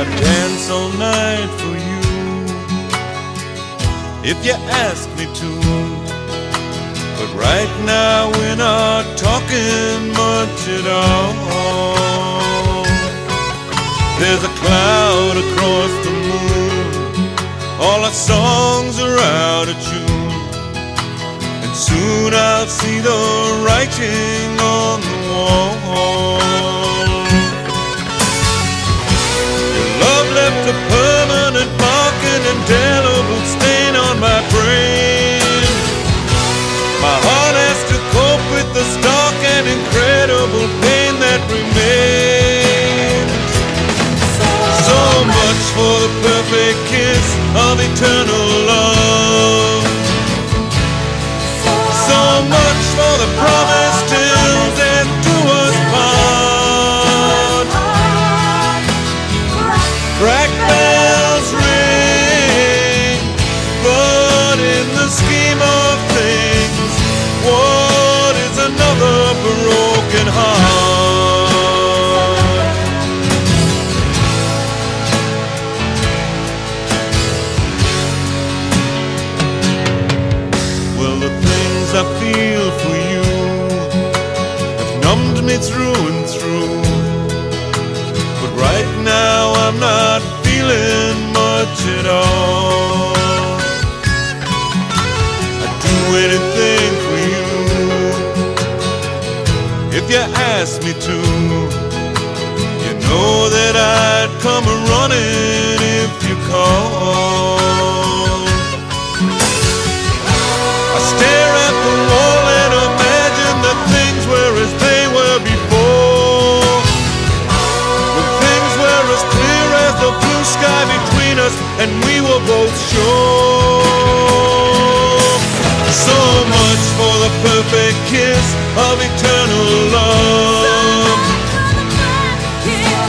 I'd dance all night for you if you ask me to. But right now we're not talking much at all. There's a cloud across the moon, all our songs are out of tune, and soon I'll see the writing on the wall. Your love left a permanent mark, an indelible stain on my brain. My heart has to cope with the stark and incredible pain that remains. So much for the perfect kiss of eternal love. So much for the promise till death do us part. Crack bells ring, but in the scheme of things, what is another broken heart? Well, the things I feel for you have numbed me through and through, but right now I'm not feeling much at all. I'd do anything for you if you asked me to. You know that I'd come running if you called. I stare at the wall and imagine that things were as they were before, when things were as clear as the blue sky between us and we were both sure. So much for the perfect kiss of eternal love.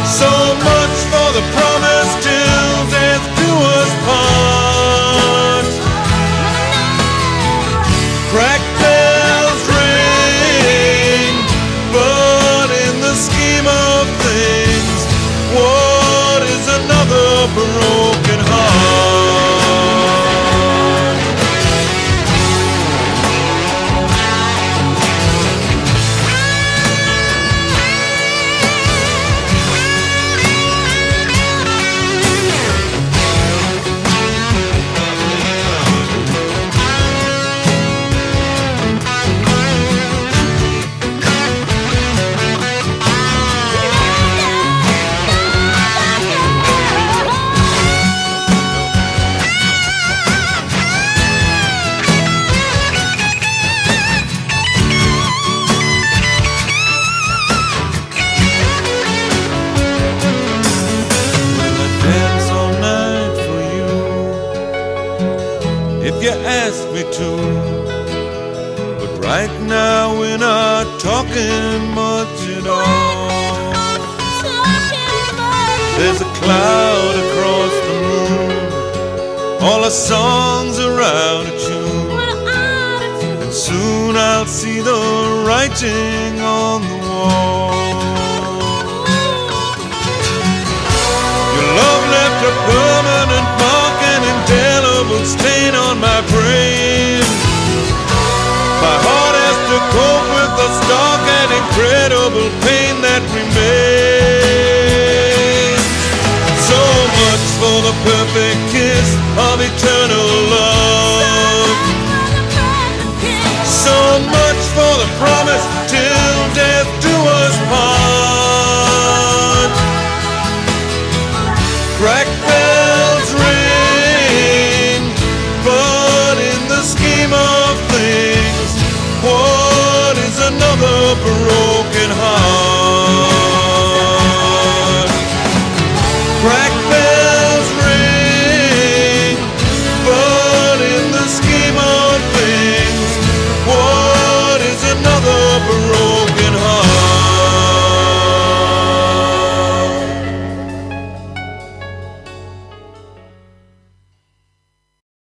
So much for the promise till death do us part. Crack bells ring, but in the scheme of things, what is another broken heart? You asked me to, but right now we're not talking much at all. There's a cloud across the moon, all our songs are out of tune, and soon I'll see the writing on the wall. Your love left a permanent mark, an indelible stain on my brain. My heart has to cope with the stark and incredible pain that remains. So much for the perfect kiss of eternal love. So much for the promise till death do us part. Crack bells ring, but in the scheme of things, what is another broken heart? Crack